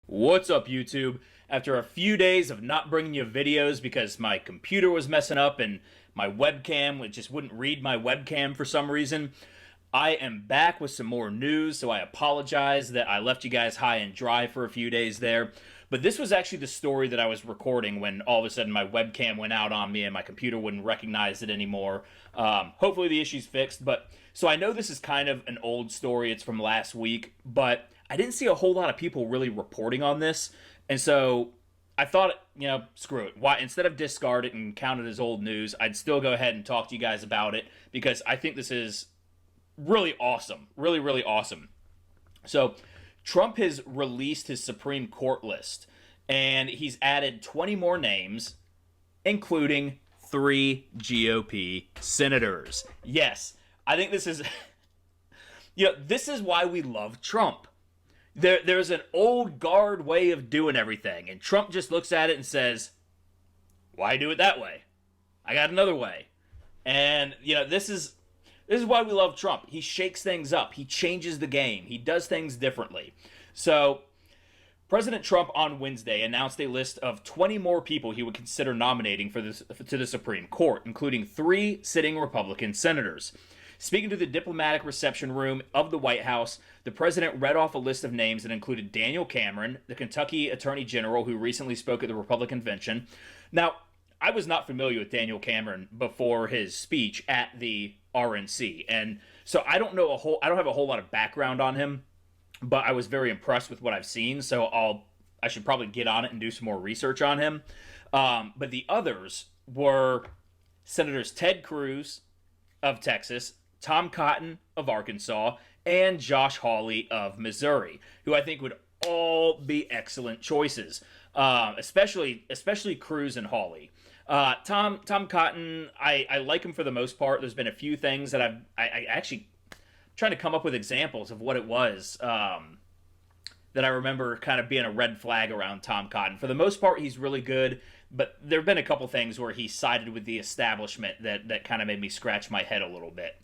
What's up, YouTube? After a few days of not bringing you videos because my computer was messing up and my webcam just wouldn't read my webcam for some reason, I am back with some more news, so I apologize that I left you guys high and dry for a few days there. But this was actually the story that I was recording when all of a sudden my webcam went out on me and my computer wouldn't recognize it anymore. Hopefully the issue's fixed, but so I know this is kind of an old story. It's from last week, but I didn't see a whole lot of people really reporting on this, and so I thought, screw it. Why instead of discard it and count it as old news, I'd still go ahead and talk to you guys about it because I think this is really awesome. Really, really awesome. So, Trump has released his Supreme Court list, and he's added 20 more names, including 3 GOP senators. Yes, I think this is, this is why we love Trump. There's an old guard way of doing everything, and Trump just looks at it and says, why do it that way? I got another way. And, this is why we love Trump. He shakes things up. He changes the game. He does things differently. So, President Trump on Wednesday announced a list of 20 more people he would consider nominating to the Supreme Court, including 3 sitting Republican senators. Speaking to the diplomatic reception room of the White House, the president read off a list of names that included Daniel Cameron, the Kentucky Attorney General who recently spoke at the Republican convention. Now, I was not familiar with Daniel Cameron before his speech at the RNC, and so I don't have a whole lot of background on him, but I was very impressed with what I've seen, so I should probably get on it and do some more research on him. But the others were Senators Ted Cruz of Texas, Tom Cotton of Arkansas, and Josh Hawley of Missouri, who I think would all be excellent choices, especially Cruz and Hawley. Tom Cotton, I like him for the most part. There's been a few things that I actually trying to come up with examples of what it was that I remember kind of being a red flag around Tom Cotton. For the most part, he's really good, but there have been a couple things where he sided with the establishment that kind of made me scratch my head a little bit.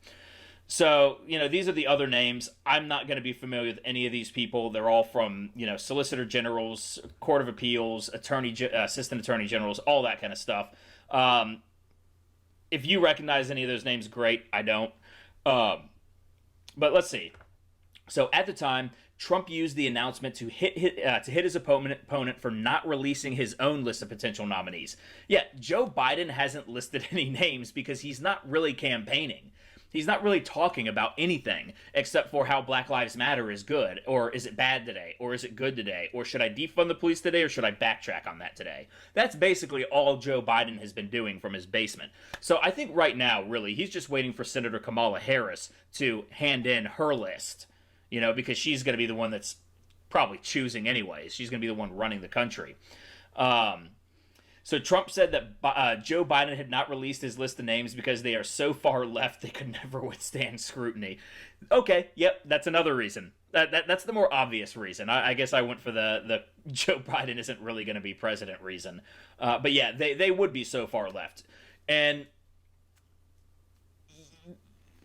So, these are the other names. I'm not going to be familiar with any of these people. They're all from, Solicitor Generals, Court of Appeals, Assistant Attorney Generals, all that kind of stuff. If you recognize any of those names, great. I don't. But let's see. So at the time, Trump used the announcement to hit his opponent for not releasing his own list of potential nominees. Yeah, Joe Biden hasn't listed any names because he's not really campaigning. He's not really talking about anything except for how Black Lives Matter is good, or is it bad today, or is it good today, or should I defund the police today, or should I backtrack on that today? That's basically all Joe Biden has been doing from his basement. So I think right now, really, he's just waiting for Senator Kamala Harris to hand in her list, because she's going to be the one that's probably choosing anyways. She's going to be the one running the country. So Trump said that Joe Biden had not released his list of names because they are so far left they could never withstand scrutiny. Okay, yep, that's another reason. That's the more obvious reason. I guess I went for the Joe Biden isn't really going to be president reason. But yeah, they would be so far left. And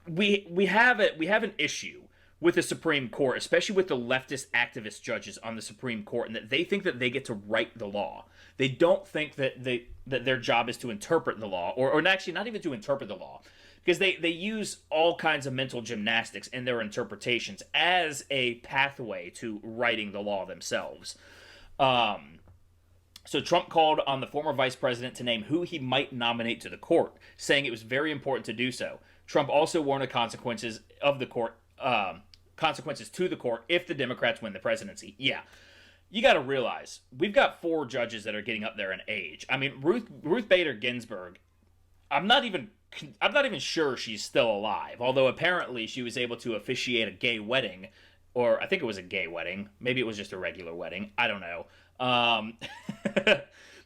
we have an issue with the Supreme Court, especially with the leftist activist judges on the Supreme Court, and that they think that they get to write the law. They don't think that their job is to interpret the law, or actually not even to interpret the law, because they use all kinds of mental gymnastics in their interpretations as a pathway to writing the law themselves. So Trump called on the former vice president to name who he might nominate to the court, saying it was very important to do so. Trump also warned of consequences of the court. Consequences to the court if the Democrats win the presidency. Yeah, you got to realize we've got 4 judges that are getting up there in age. I mean, Ruth Bader Ginsburg. I'm not even sure she's still alive. Although apparently she was able to officiate a gay wedding, or I think it was a gay wedding. Maybe it was just a regular wedding. I don't know.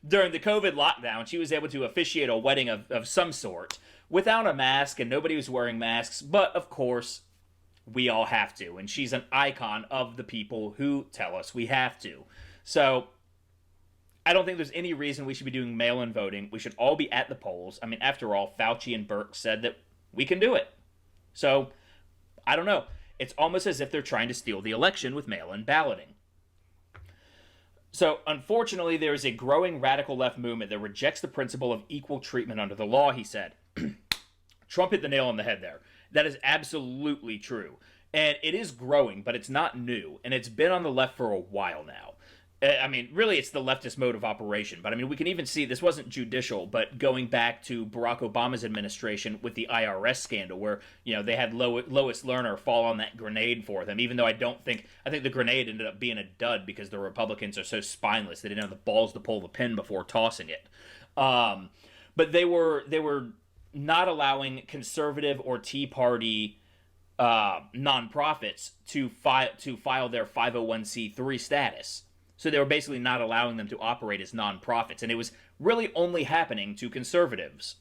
During the COVID lockdown, she was able to officiate a wedding of some sort without a mask, and nobody was wearing masks. But of course, we all have to, and she's an icon of the people who tell us we have to. So I don't think there's any reason we should be doing mail-in voting. We should all be at the polls. I mean, after all, Fauci and Burke said that we can do it. So I don't know. It's almost as if they're trying to steal the election with mail-in balloting. So, unfortunately, there is a growing radical left movement that rejects the principle of equal treatment under the law, he said. Trump hit the nail on the head there. That is absolutely true. And it is growing, but it's not new. And it's been on the left for a while now. I mean, really, it's the leftist mode of operation. But I mean, we can even see this wasn't judicial, but going back to Barack Obama's administration with the IRS scandal, where they had Lois Lerner fall on that grenade for them. Even though I think the grenade ended up being a dud because the Republicans are so spineless they didn't have the balls to pull the pin before tossing it. But they were not allowing conservative or Tea Party nonprofits to file their 501c3 status. So they were basically not allowing them to operate as nonprofits. And it was really only happening to conservatives.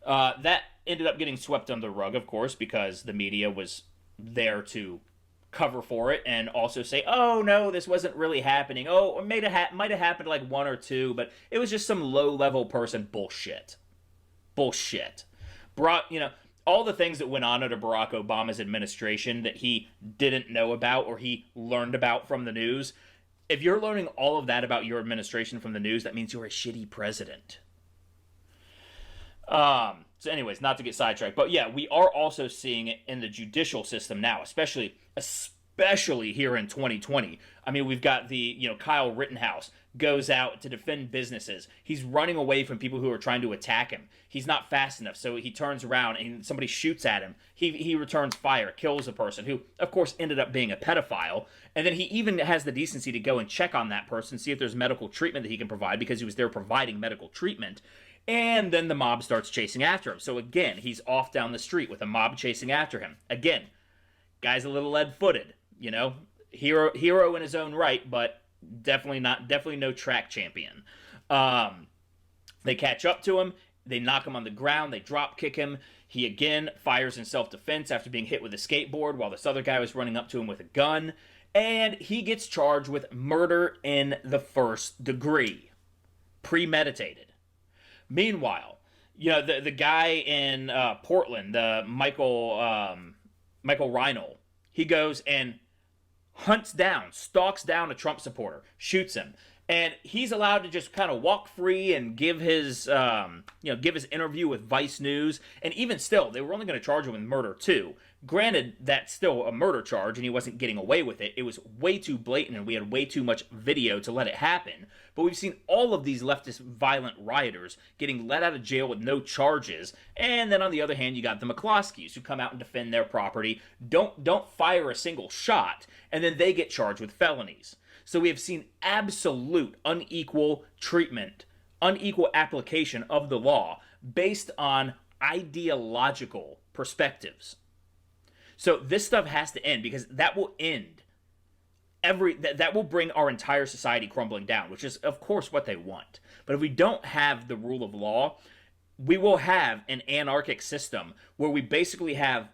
That ended up getting swept under the rug, of course, because the media was there to cover for it and also say, oh, no, this wasn't really happening. Oh, it might have happened to like one or two, but it was just some low-level person bullshit. Bullshit. All the things that went on under Barack Obama's administration that he didn't know about or he learned about from the news. If you're learning all of that about your administration from the news, that means you're a shitty president. So anyways, not to get sidetracked, but yeah, we are also seeing it in the judicial system now, especially here in 2020. I mean, we've got Kyle Rittenhouse goes out to defend businesses. He's running away from people who are trying to attack him. He's not fast enough, so he turns around and somebody shoots at him. He returns fire, kills a person who, of course, ended up being a pedophile. And then he even has the decency to go and check on that person, see if there's medical treatment that he can provide because he was there providing medical treatment. And then the mob starts chasing after him. So again, he's off down the street with a mob chasing after him. Again, guy's a little lead-footed, hero in his own right, but definitely no track champion. They catch up to him, they knock him on the ground, they drop kick him. He again fires in self-defense after being hit with a skateboard while this other guy was running up to him with a gun. And he gets charged with murder in the first degree. Premeditated. Meanwhile, the guy in Portland, the Michael Reinl, he goes and stalks down a Trump supporter, shoots him, and he's allowed to just kind of walk free and give his interview with Vice News. And even still, they were only going to charge him with murder too. Granted, that's still a murder charge, and he wasn't getting away with it. It was way too blatant, and we had way too much video to let it happen. But we've seen all of these leftist violent rioters getting let out of jail with no charges. And then on the other hand, you got the McCloskeys who come out and defend their property, don't fire a single shot, and then they get charged with felonies. So we have seen absolute unequal treatment, unequal application of the law based on ideological perspectives. So this stuff has to end because that will end that will bring our entire society crumbling down, which is of course what they want. But if we don't have the rule of law, we will have an anarchic system where we basically have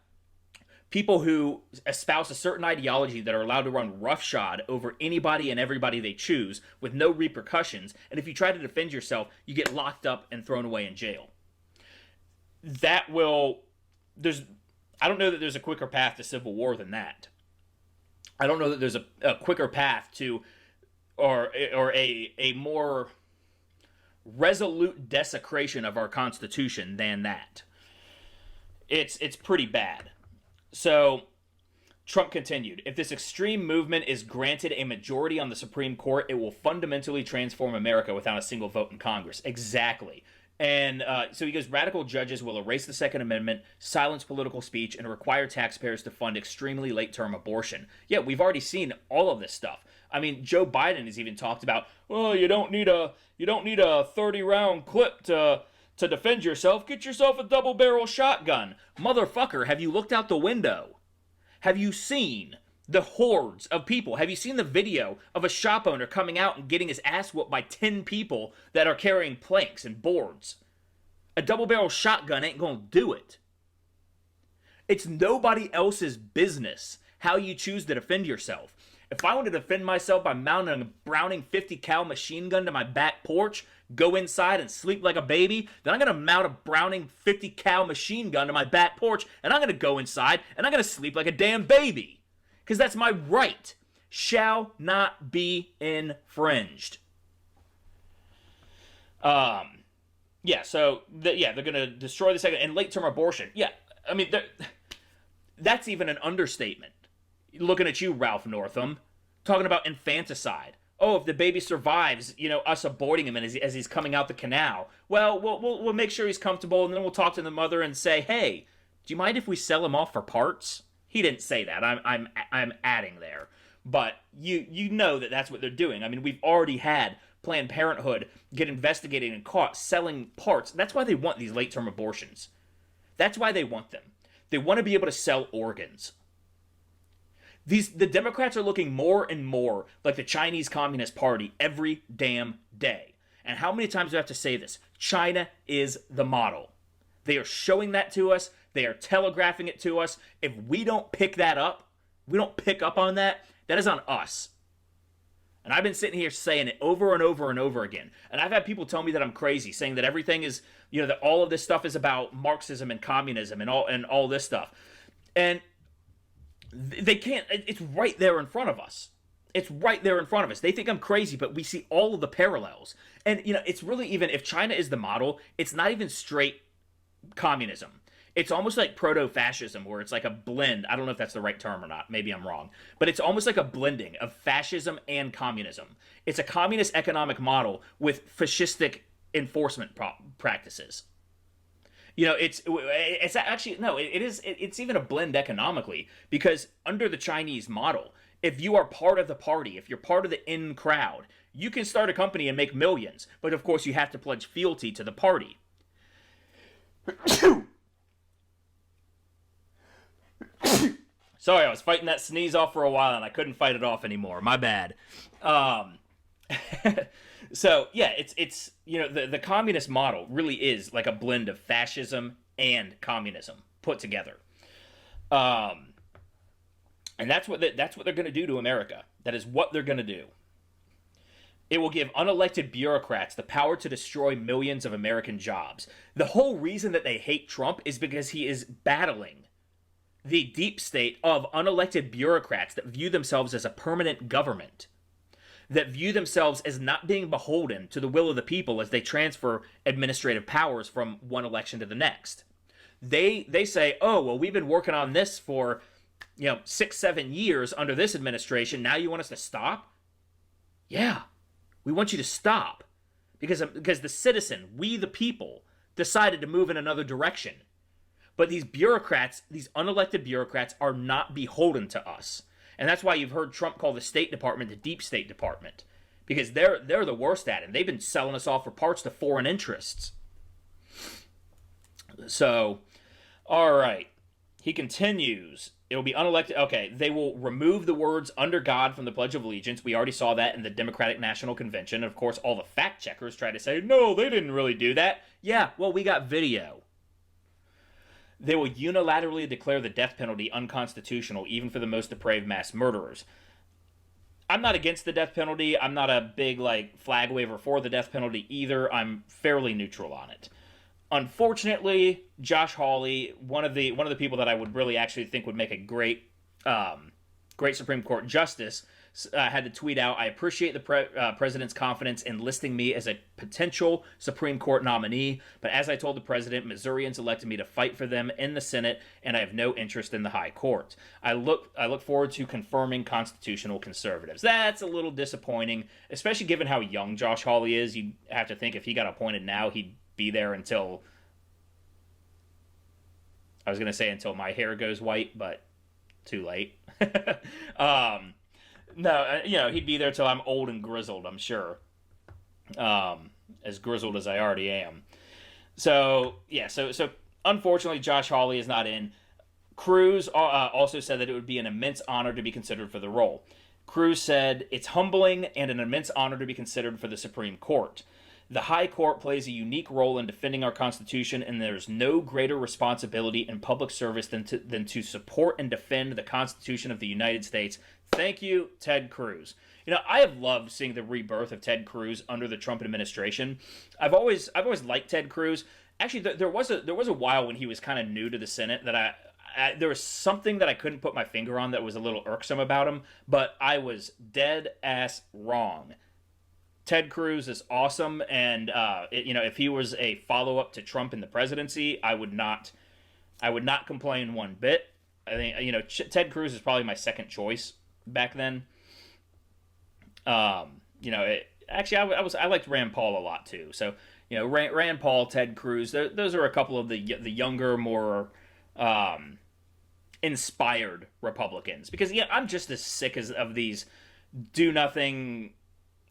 people who espouse a certain ideology that are allowed to run roughshod over anybody and everybody they choose with no repercussions. And if you try to defend yourself, you get locked up and thrown away in jail. I don't know that there's a quicker path to civil war than that. I don't know that there's a quicker path to, or a more resolute desecration of our Constitution than that. It's pretty bad. So, Trump continued, if this extreme movement is granted a majority on the Supreme Court, it will fundamentally transform America without a single vote in Congress. Exactly. And so he goes, radical judges will erase the Second Amendment, silence political speech, and require taxpayers to fund extremely late-term abortion. Yeah, we've already seen all of this stuff. I mean, Joe Biden has even talked about, well, you don't need a 30-round clip to defend yourself. Get yourself a double-barrel shotgun. Motherfucker, have you looked out the window? Have you seen the hordes of people? Have you seen the video of a shop owner coming out and getting his ass whooped by 10 people that are carrying planks and boards? A double-barrel shotgun ain't gonna do it. It's nobody else's business how you choose to defend yourself. If I want to defend myself by mounting a Browning 50 cal machine gun to my back porch, go inside and sleep like a baby, then I'm going to mount a Browning 50 cal machine gun to my back porch, and I'm going to go inside and I'm going to sleep like a damn baby. Because that's my right. shall not be infringed. Yeah, so they're going to destroy the second and late-term abortion. Yeah, I mean, that's even an understatement. Looking at you, Ralph Northam, talking about infanticide. Oh, if the baby survives, us aborting him as he's coming out the canal. Well, we'll make sure he's comfortable, and then we'll talk to the mother and say, hey, do you mind if we sell him off for parts? He didn't say that. I'm adding there, but you know that's what they're doing. I mean, we've already had Planned Parenthood get investigated and caught selling parts. That's why they want these late-term abortions. That's why they want them. They want to be able to sell organs. The Democrats are looking more and more like the Chinese Communist Party every damn day. And how many times do I have to say this? China is the model. They are showing that to us. They are telegraphing it to us. If we don't pick that up, we don't pick up on that, that is on us. And I've been sitting here saying it over and over and over again. And I've had people tell me that I'm crazy, saying that everything is, that all of this stuff is about Marxism and communism and all this stuff. And they can't. It's right there in front of us. It's right there in front of us. They think I'm crazy, but we see all of the parallels. And, it's really even, if China is the model, it's not even straight communism. It's almost like proto-fascism, where it's like a blend. I don't know if that's the right term or not. Maybe I'm wrong. But it's almost like a blending of fascism and communism. It's a communist economic model with fascistic enforcement practices. It's actually, no, it's even a blend economically, because under the Chinese model, if you are part of the party, if you're part of the in crowd, you can start a company and make millions, but of course you have to pledge fealty to the party. Sorry, I was fighting that sneeze off for a while and I couldn't fight it off anymore. My bad. So yeah, it's the communist model really is like a blend of fascism and communism put together, and that's what they're going to do to America. That is what they're going to do. It will give unelected bureaucrats the power to destroy millions of American jobs. The whole reason that they hate Trump is because he is battling the deep state of unelected bureaucrats that view themselves as a permanent government, that view themselves as not being beholden to the will of the people as they transfer administrative powers from one election to the next. They say, oh, well, we've been working on this for 6-7 years under this administration. Now you want us to stop? Yeah, we want you to stop because the citizen, we the people, decided to move in another direction. But these bureaucrats, these unelected bureaucrats, are not beholden to us. And that's why you've heard Trump call the State Department the Deep State Department. Because they're the worst at it. They've been selling us off for parts to foreign interests. So, all right. He continues. It will be unelected. Okay, they will remove the words "under God" from the Pledge of Allegiance. We already saw that in the Democratic National Convention. Of course, all the fact checkers try to say, no, they didn't really do that. Yeah, well, we got video. They will unilaterally declare the death penalty unconstitutional, even for the most depraved mass murderers. I'm not against the death penalty. I'm not a big flag waver for the death penalty either. I'm fairly neutral on it. Unfortunately, Josh Hawley, one of the people that I would really actually think would make a great Supreme Court justice, had to tweet out, "I appreciate the president's confidence in listing me as a potential Supreme Court nominee, but as I told the president, Missourians elected me to fight for them in the Senate, and I have no interest in the high court. I look forward to confirming constitutional conservatives." That's a little disappointing, especially given how young Josh Hawley is. You'd have to think if he got appointed now, he'd be there until, I was going to say until my hair goes white, but too late. No, he'd be there till I'm old and grizzled, I'm sure. As grizzled as I already am. So, yeah, so unfortunately, Josh Hawley is not in. Cruz also said that it would be an immense honor to be considered for the role. Cruz said, "It's humbling and an immense honor to be considered for the Supreme Court. The High Court plays a unique role in defending our Constitution, and there's no greater responsibility in public service than to support and defend the Constitution of the United States. Thank you, Ted Cruz." I have loved seeing the rebirth of Ted Cruz under the Trump administration. I've always liked Ted Cruz. Actually, there was a while when he was kind of new to the Senate that there was something that I couldn't put my finger on that was a little irksome about him, but I was dead ass wrong. Ted Cruz is awesome, and if he was a follow up to Trump in the presidency, I would not complain one bit. I think Ted Cruz is probably my second choice back then. Actually, I liked Rand Paul a lot too. So Rand Paul, Ted Cruz, those are a couple of the younger, more inspired Republicans. Because I'm just as sick of these do nothing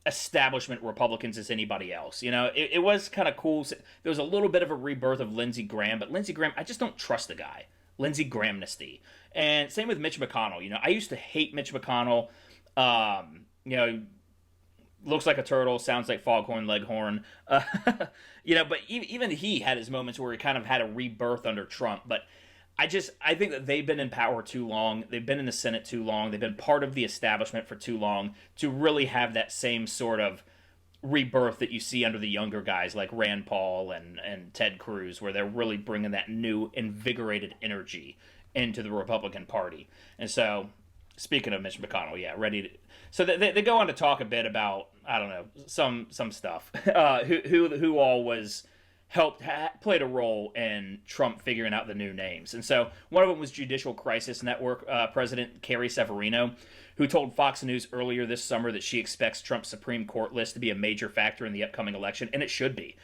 establishment Republicans as anybody else. It was kind of cool. There was a little bit of a rebirth of Lindsey Graham, but Lindsey Graham, I just don't trust the guy. Lindsey Grahamnesty. And same with Mitch McConnell. I used to hate Mitch McConnell. Looks like a turtle, sounds like Foghorn Leghorn. But even he had his moments where he kind of had a rebirth under Trump. But I think that they've been in power too long. They've been in the Senate too long. They've been part of the establishment for too long to really have that same sort of rebirth that you see under the younger guys like Rand Paul and Ted Cruz, where they're really bringing that new, invigorated energy into the Republican Party. And so, speaking of Mitch McConnell, ready to... So they go on to talk a bit about, I don't know, some stuff. Who all was... played a role in Trump figuring out the new names. And so one of them was Judicial Crisis Network President Carrie Severino, who told Fox News earlier this summer that she expects Trump's Supreme Court list to be a major factor in the upcoming election, and it should be.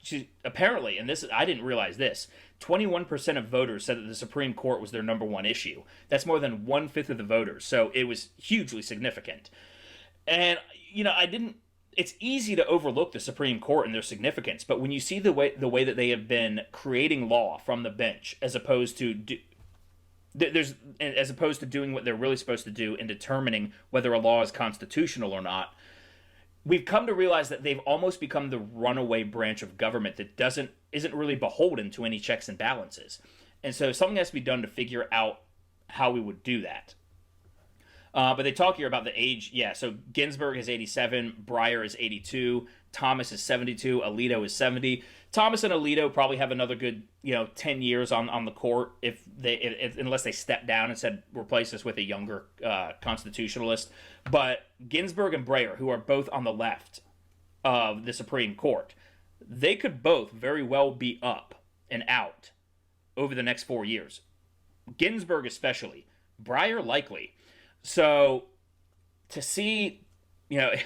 She apparently, and I didn't realize this, 21% of voters said that the Supreme Court was their number one issue. That's more than 1/5 of the voters, so it was hugely significant. And, it's easy to overlook the Supreme Court and their significance, but when you see the way that they have been creating law from the bench, as opposed to doing what they're really supposed to do in determining whether a law is constitutional or not, we've come to realize that they've almost become the runaway branch of government that isn't really beholden to any checks and balances. And so something has to be done to figure out how we would do that. But they talk here about the age. Yeah, so Ginsburg is 87, Breyer is 82, Thomas is 72, Alito is 70. Thomas and Alito probably have another good, 10 years on the court unless they step down and said replace us with a younger constitutionalist. But Ginsburg and Breyer, who are both on the left of the Supreme Court, they could both very well be up and out over the next 4 years. Ginsburg especially, Breyer likely. So, to see, God,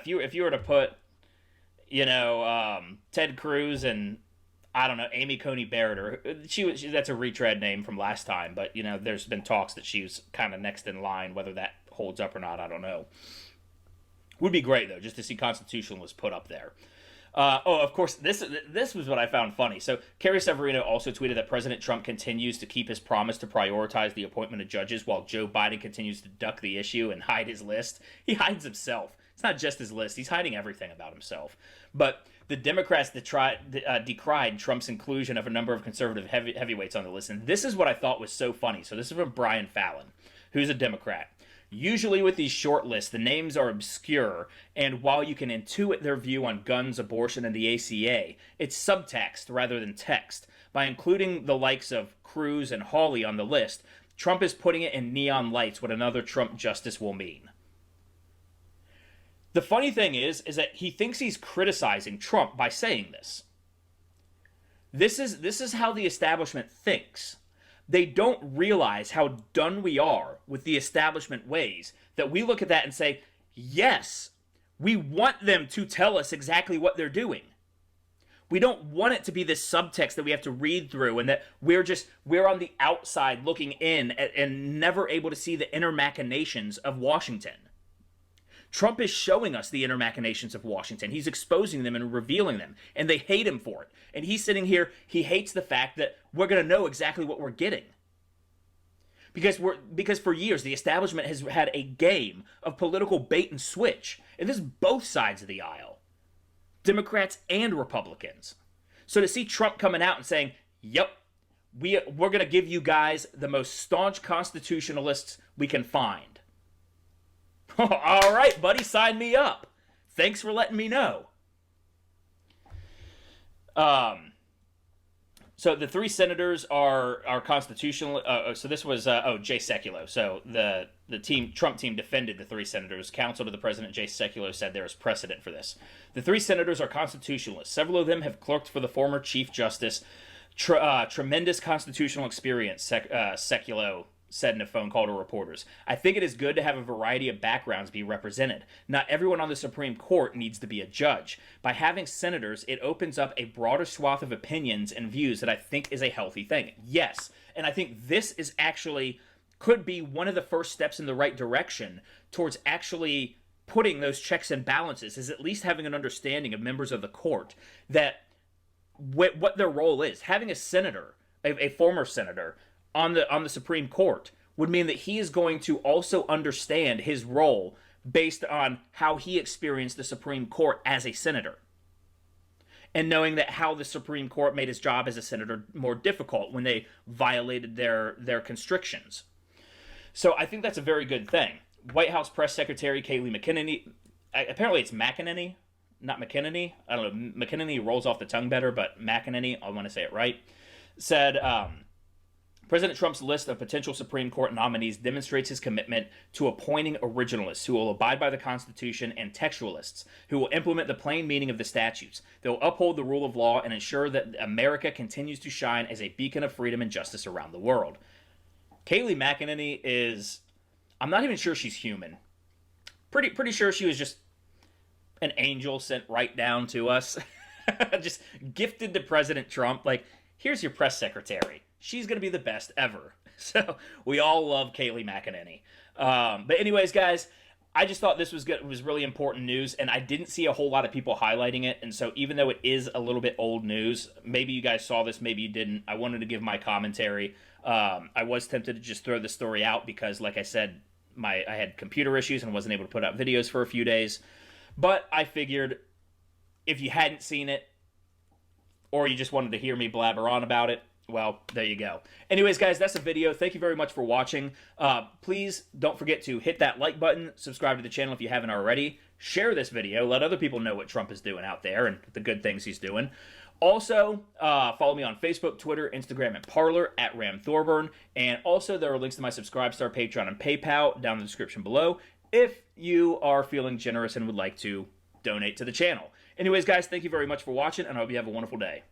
if you were to put, Ted Cruz and, I don't know, Amy Coney Barrett, or that's a retread name from last time, but, there's been talks that she was kind of next in line. Whether that holds up or not, I don't know. Would be great, though, just to see constitutionalists put up there. Of course, this was what I found funny. So, Carrie Severino also tweeted that President Trump continues to keep his promise to prioritize the appointment of judges while Joe Biden continues to duck the issue and hide his list. He hides himself. It's not just his list. He's hiding everything about himself. But the Democrats decried Trump's inclusion of a number of conservative heavyweights on the list. And this is what I thought was so funny. So this is from Brian Fallon, who's a Democrat. Usually with these short lists, the names are obscure, and while you can intuit their view on guns, abortion, and the ACA, it's subtext rather than text. By including the likes of Cruz and Hawley on the list, Trump is putting it in neon lights what another Trump justice will mean. The funny thing is that he thinks he's criticizing Trump by saying this. This is how the establishment thinks. They don't realize how done we are with the establishment ways that we look at that and say, yes, we want them to tell us exactly what they're doing. We don't want it to be this subtext that we have to read through and that we're on the outside looking in and never able to see the inner machinations of Washington. Trump is showing us the inner machinations of Washington. He's exposing them and revealing them, and they hate him for it. And he's sitting here, he hates the fact that we're going to know exactly what we're getting. Because for years, the establishment has had a game of political bait and switch. And this is both sides of the aisle. Democrats and Republicans. So to see Trump coming out and saying, yep, we're going to give you guys the most staunch constitutionalists we can find. All right, buddy, sign me up. Thanks for letting me know. So the three senators are constitutional. So this was Jay Sekulow. So the team Trump team defended the three senators. Counsel to the president Jay Sekulow said there is precedent for this. The three senators are constitutionalists. Several of them have clerked for the former Chief Justice. Tremendous constitutional experience, Sekulow said in a phone call to reporters. I think it is good to have a variety of backgrounds be represented. Not everyone on the Supreme Court needs to be a judge. By having senators, it opens up a broader swath of opinions and views that I think is a healthy thing. Yes, and I think this is actually could be one of the first steps in the right direction towards actually putting those checks and balances, is at least having an understanding of members of the court that what their role is. Having a senator, a former senator, on the Supreme Court would mean that he is going to also understand his role based on how he experienced the Supreme Court as a senator. And knowing that how the Supreme Court made his job as a senator more difficult when they violated their constrictions. So I think that's a very good thing. White House Press Secretary Kayleigh McEnany, apparently it's McEnany, not McEnany. I don't know, McEnany rolls off the tongue better, but McEnany, I want to say it right, said, President Trump's list of potential Supreme Court nominees demonstrates his commitment to appointing originalists who will abide by the Constitution and textualists who will implement the plain meaning of the statutes. They will uphold the rule of law and ensure that America continues to shine as a beacon of freedom and justice around the world. Kayleigh McEnany is, I'm not even sure she's human. Pretty sure she was just an angel sent right down to us. Just gifted to President Trump. Like, here's your press secretary. She's going to be the best ever. So we all love Kayleigh McEnany. But anyways, guys, I just thought this was good. It was really important news, and I didn't see a whole lot of people highlighting it. And so even though it is a little bit old news, maybe you guys saw this, maybe you didn't. I wanted to give my commentary. I was tempted to just throw the story out because, like I said, I had computer issues and wasn't able to put out videos for a few days. But I figured if you hadn't seen it, or you just wanted to hear me blabber on about it, well, there you go. Anyways, guys, that's the video. Thank you very much for watching. Please don't forget to hit that like button, subscribe to the channel if you haven't already, share this video, let other people know what Trump is doing out there and the good things he's doing. Also, follow me on Facebook, Twitter, Instagram, and Parler at Ram Thorburn. And also, there are links to my Subscribestar, Patreon, and PayPal down in the description below if you are feeling generous and would like to donate to the channel. Anyways, guys, thank you very much for watching, and I hope you have a wonderful day.